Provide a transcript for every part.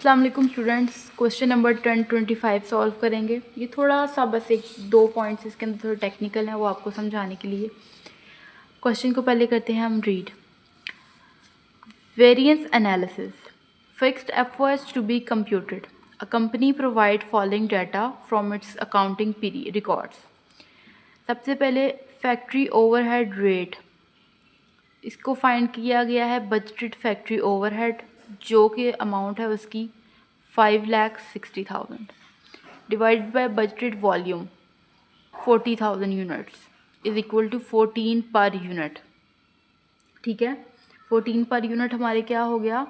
अस्सलाम वालेकुम students, question number 1025 solve करेंगे। ये थोड़ा सा बस एक दो पॉइंट्स इसके अंदर थोड़े टेक्निकल हैं, वो आपको समझाने के लिए। क्वेश्चन को पहले करते हैं हम read. Variance analysis, fixed FOH to be computed, a company provide following data from its accounting period records. सबसे पहले फैक्ट्री ओवरहेड रेट, इसको फाइंड किया गया है बजटेड फैक्ट्री ओवरहेड, जो कि अमाउंट है उसकी 5,60,000 divided by budgeted volume 40,000 units is equal to 14 per unit. ठीक है, 14 पर यूनिट हमारे क्या हो गया,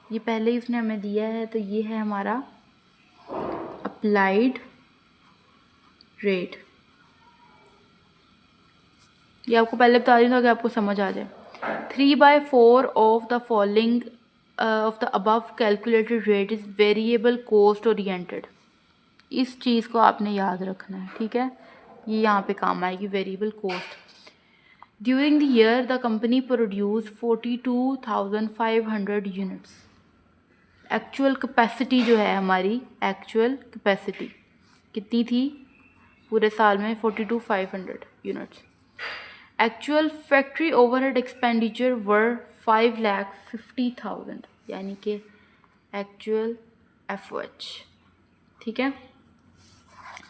ये पहले ही उसने हमें दिया है, तो ये है हमारा अप्लाइड रेट। ये आपको पहले बता दूँ ताकि आपको समझ आ जाए। 3/4 of the following of the above calculated rate is variable cost oriented. इस चीज़ को आपने याद रखना है, ठीक है, ये यहाँ पे काम आएगी, variable cost. During the year the company produce 42,500 units. Actual capacity जो है हमारी, एक्चुअल कैपेसिटी कितनी थी पूरे साल में, 42,500 units. Actual factory overhead expenditure were 5,50,000, यानी कि एक्चुअल एफओएच। ठीक है,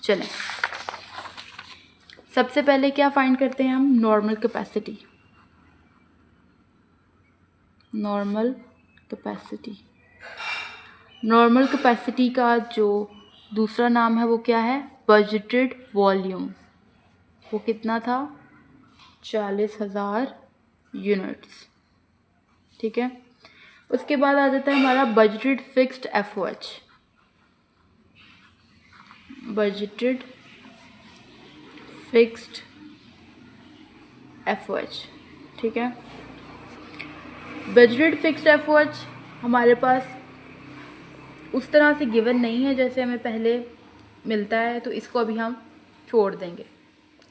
चलें सबसे पहले क्या फाइंड करते हैं हम, normal capacity. Normal capacity, normal capacity का जो दूसरा नाम है वो क्या है, बजटेड वॉल्यूम। वो कितना था, 40,000 यूनिट्स। ठीक है, उसके बाद आ जाता है हमारा budgeted fixed FOH. Budgeted fixed FOH, ठीक है। बजटेड फिक्स्ड एफओएच हमारे पास उस तरह से गिवन नहीं है जैसे हमें पहले मिलता है, तो इसको अभी हम छोड़ देंगे।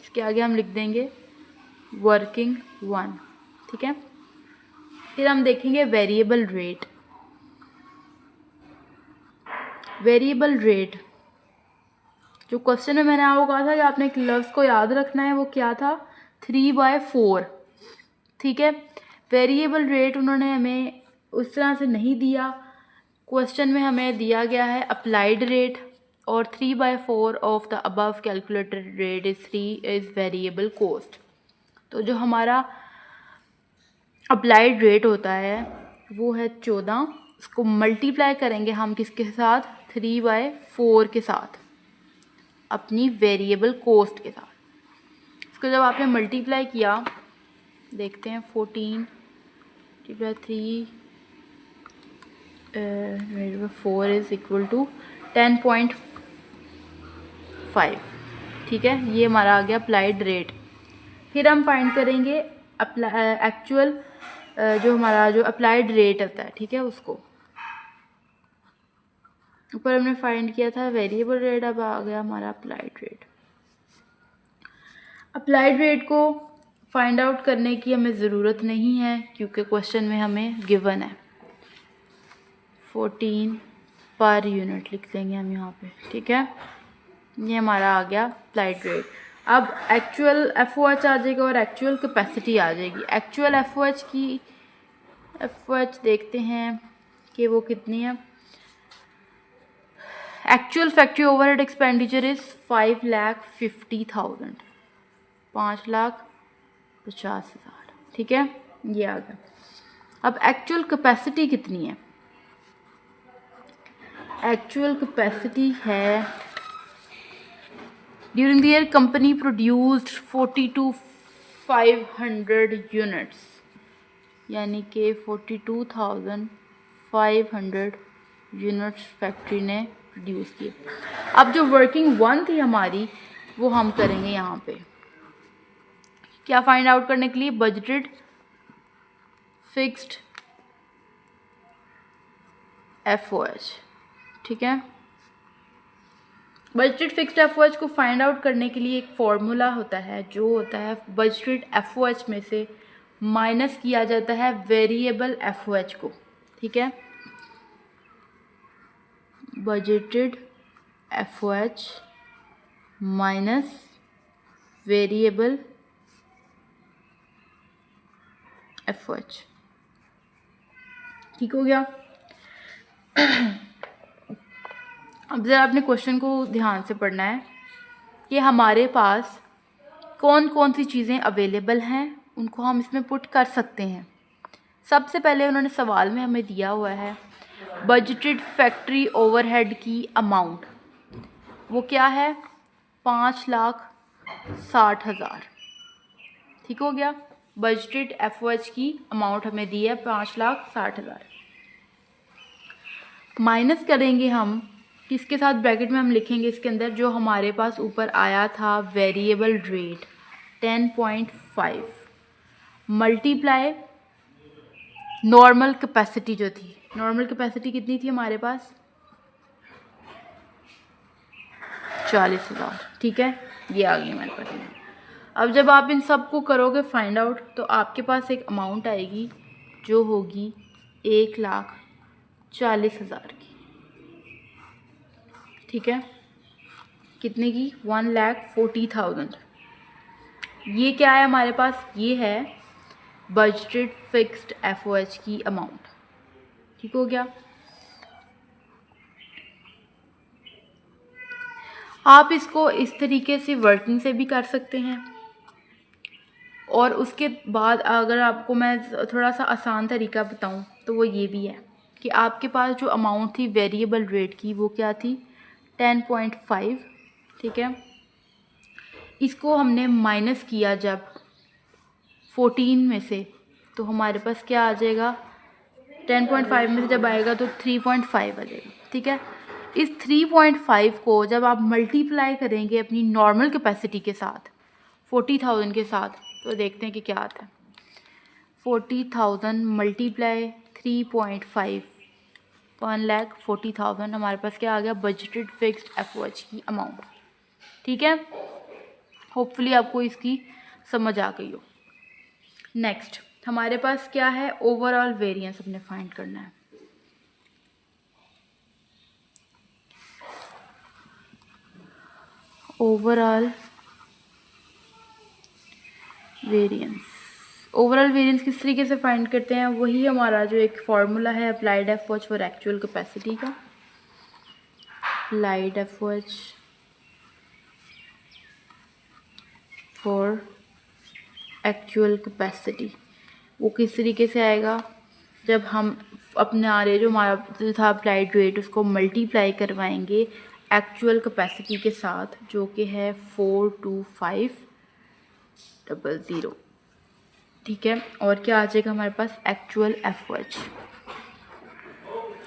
इसके आगे हम लिख देंगे वर्किंग 1। ठीक है, फिर हम देखेंगे वेरिएबल रेट। वेरिएबल रेट जो क्वेश्चन में मैंने आपको कहा था कि आपने एक लफ्ज़ को याद रखना है, वो क्या था, 3/4। ठीक है, वेरिएबल रेट उन्होंने हमें उस तरह से नहीं दिया, क्वेश्चन में हमें दिया गया है अप्लाइड रेट, और 3/4 of the above calculated rate is variable cost. तो जो हमारा अप्लाइड रेट होता है वो है 14, उसको मल्टीप्लाई करेंगे हम किसके साथ, 3/4 के साथ, अपनी वेरिएबल कॉस्ट के साथ। इसको जब आपने मल्टीप्लाई किया, देखते हैं 14 3 4 इज़ इक्वल टू 10.5। ठीक है, ये हमारा आ गया अप्लाइड रेट। फिर हम फाइंड करेंगे एक्चुअल जो हमारा जो अप्लाइड रेट होता है, ठीक है, उसको ऊपर हमने फाइंड किया था वेरिएबल रेट, अब आ गया हमारा अप्लाइड रेट। अप्लाइड रेट को फाइंड आउट करने की हमें ज़रूरत नहीं है क्योंकि क्वेश्चन में हमें गिवन है 14 पर यूनिट, लिख देंगे हम यहाँ पे। ठीक है, ये हमारा आ गया अप्लाइड रेट। अब एक्चुअल एफओएच आ जाएगा और एक्चुअल कैपेसिटी आ जाएगी। एक्चुअल एफओएच देखते हैं कि वो कितनी है। Actual factory overhead expenditure is 5,50,000, 5,50,000। ठीक है, ये आ गया। अब एक्चुअल कैपेसिटी कितनी है, एक्चुअल कैपेसिटी है during the year company produced 42,500 units, यानी कि 42,500 यूनिट्स फैक्ट्री ने प्रोड्यूस किए। अब जो वर्किंग 1 थी हमारी, वो हम करेंगे यहाँ पे क्या फाइंड आउट करने के लिए, बजटेड फिक्स्ड एफओएच। ठीक है, बजटेड फिक्स्ड एफओएच को फाइंड आउट करने के लिए एक फॉर्मूला होता है, जो होता है बजटेड एफओएच में से माइनस किया जाता है वेरिएबल एफओएच को। ठीक है, budgeted FOH minus variable FOH। ठीक हो गया। अब ज़रा अपने क्वेश्चन को ध्यान से पढ़ना है कि हमारे पास कौन कौन सी चीज़ें अवेलेबल हैं, उनको हम इसमें पुट कर सकते हैं। सबसे पहले उन्होंने सवाल में हमें दिया हुआ है बजटेड फैक्ट्री ओवरहेड की अमाउंट, वो क्या है 5,60,000। ठीक हो गया। बजटेड FOH की अमाउंट हमें दी है 5,60,000। माइनस करेंगे हम किसके साथ, ब्रैकेट में हम लिखेंगे इसके अंदर जो हमारे पास ऊपर आया था variable rate 10.5 multiply normal capacity जो थी। नॉर्मल कैपेसिटी कितनी थी हमारे पास 40,000। ठीक है, ये आ गई हमारे पास। अब जब आप इन सब को करोगे फाइंड आउट तो आपके पास एक अमाउंट आएगी जो होगी 1,40,000 की। ठीक है, कितने की 1,40,000। ये क्या है हमारे पास, ये है बजटेड फिक्स्ड FOH की अमाउंट। ठीक हो गया। आप इसको इस तरीके से वर्किंग से भी कर सकते हैं, और उसके बाद अगर आपको मैं थोड़ा सा आसान तरीका बताऊं तो वो ये भी है कि आपके पास जो अमाउंट थी वेरिएबल रेट की वो क्या थी 10.5। ठीक है, इसको हमने माइनस किया जब 14 में से, तो हमारे पास क्या आ जाएगा 10.5 में से जब आएगा तो 3.5 आ जाएगा। ठीक है, इस 3.5 को जब आप मल्टीप्लाई करेंगे अपनी नॉर्मल कैपेसिटी के साथ 40,000 के साथ, तो देखते हैं कि क्या आता है। 40,000 मल्टीप्लाई 3.5 1,40,000 हमारे पास क्या आ गया बजटेड फिक्स्ड FOH की अमाउंट। ठीक है, होपफुली आपको इसकी समझ आ गई हो। नेक्स्ट हमारे पास क्या है ओवरऑल वेरिएंस अपने फाइंड करना है। ओवरऑल वेरिएंस, ओवरऑल वेरिएंस किस तरीके से फाइंड करते हैं, वही हमारा जो एक फार्मूला है applied FOH for actual capacity का। Applied FOH for actual capacity, वो किस तरीके से आएगा, जब हम अपने आ रहे जो हमारा जो था अप्लाइड रेट उसको मल्टीप्लाई करवाएंगे एक्चुअल कैपेसिटी के साथ जो कि है 42500। ठीक है, और क्या आ जाएगा हमारे पास एक्चुअल FOH।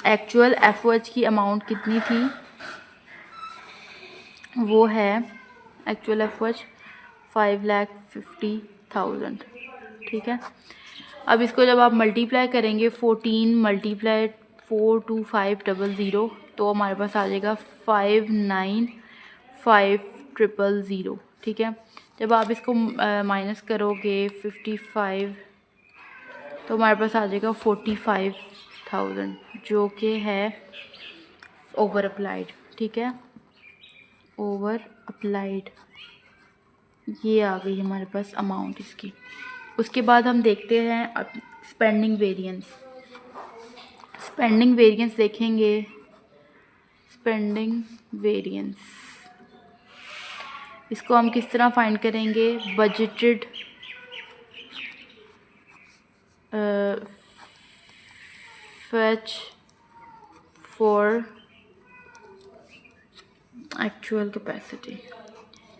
एक्चुअल FOH की अमाउंट कितनी थी, वो है एक्चुअल FOH 5,50,000। ठीक है, अब इसको जब आप मल्टीप्लाई करेंगे 14 मल्टीप्लाई 42500 तो हमारे पास आ जाएगा 5,95,000। ठीक है, जब आप इसको माइनस करोगे 55 तो हमारे पास आ जाएगा 45,000 जो कि है ओवर अप्लाइड। ठीक है, ओवर अप्लाइड ये आ गई हमारे पास अमाउंट इसकी। उसके बाद हम देखते हैं स्पेंडिंग वेरिएंस। स्पेंडिंग वेरिएंस देखेंगे, स्पेंडिंग वेरिएंस इसको हम किस तरह फाइंड करेंगे, budgeted FOH for actual capacity.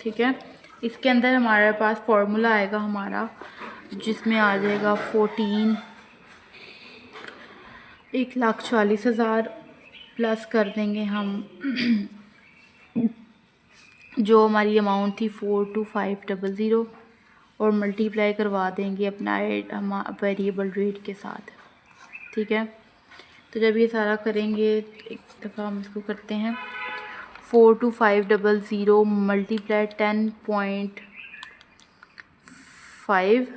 ठीक है, इसके अंदर हमारे पास फॉर्मूला आएगा हमारा जिसमें आ जाएगा 1,40,000 प्लस कर देंगे हम जो हमारी अमाउंट थी 42500 और मल्टीप्लाई करवा देंगे अपना वेरिएबल रेट के साथ। ठीक है, तो जब ये सारा करेंगे एक दफ़ा हम इसको करते हैं 42500 मल्टीप्लाई 10.5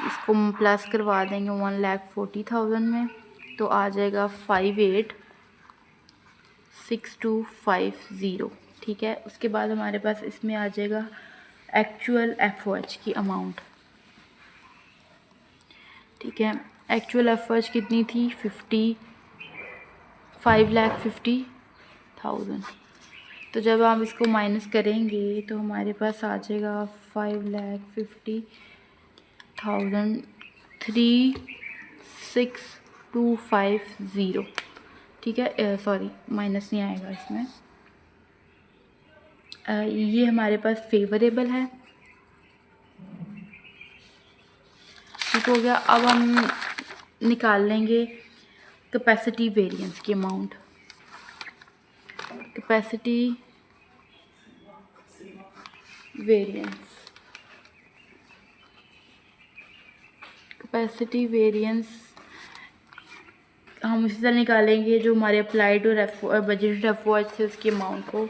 इसको प्लस करवा देंगे 1,40,000 में तो आ जाएगा 6250। ठीक है, उसके बाद हमारे पास इसमें आ जाएगा एक्चुअल FOH की अमाउंट। ठीक है, एक्चुअल FOH कितनी थी? 5,50,000। तो जब आप इसको माइनस करेंगे तो हमारे पास आ जाएगा 5,50,000 36,250। ठीक है, सॉरी माइनस नहीं आएगा इसमें। ये हमारे पास फेवरेबल है। ठीक हो गया। अब हम निकाल लेंगे कैपेसिटी वेरिएंस की अमाउंट। कैपेसिटी वेरिएंस हम उसी तरह निकालेंगे जो हमारे अप्लाइड और बजटेड FOH थे उसकी अमाउंट को।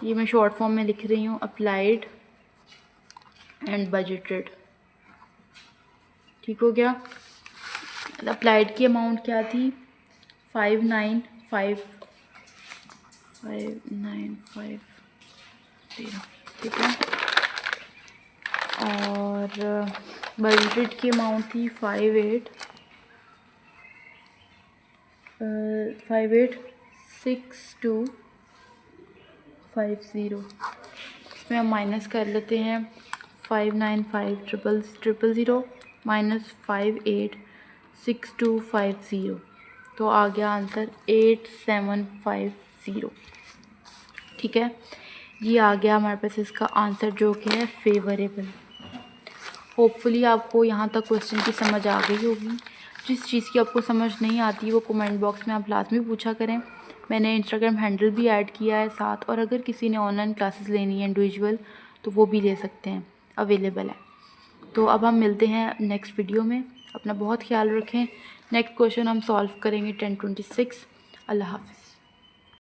ये मैं शॉर्ट फॉर्म में लिख रही हूँ, अप्लाइड एंड बजटेड। ठीक हो गया। अप्लाइड की अमाउंट क्या थी? 5,950। ठीक है, और बजटेड की अमाउंट थी 58,6250। इसमें हम माइनस कर लेते हैं 5,95,000 माइनस 58,6250। तो आ गया आंसर 8,750। ठीक है, ये आ गया हमारे पास इसका आंसर जो कि है फेवरेबल। होपफुली आपको यहाँ तक क्वेश्चन की समझ आ गई होगी। जिस चीज़ की आपको समझ नहीं आती वो कमेंट बॉक्स में आप लाजमी पूछा करें। मैंने इंस्टाग्राम हैंडल भी ऐड किया है साथ, और अगर किसी ने ऑनलाइन क्लासेस लेनी है इंडिविजुअल तो वो भी ले सकते हैं, अवेलेबल है। तो अब हम मिलते हैं नेक्स्ट वीडियो में। अपना बहुत ख्याल रखें। नेक्स्ट क्वेश्चन हम सॉल्व करेंगे 1026। अल्लाह हाफ़िज़।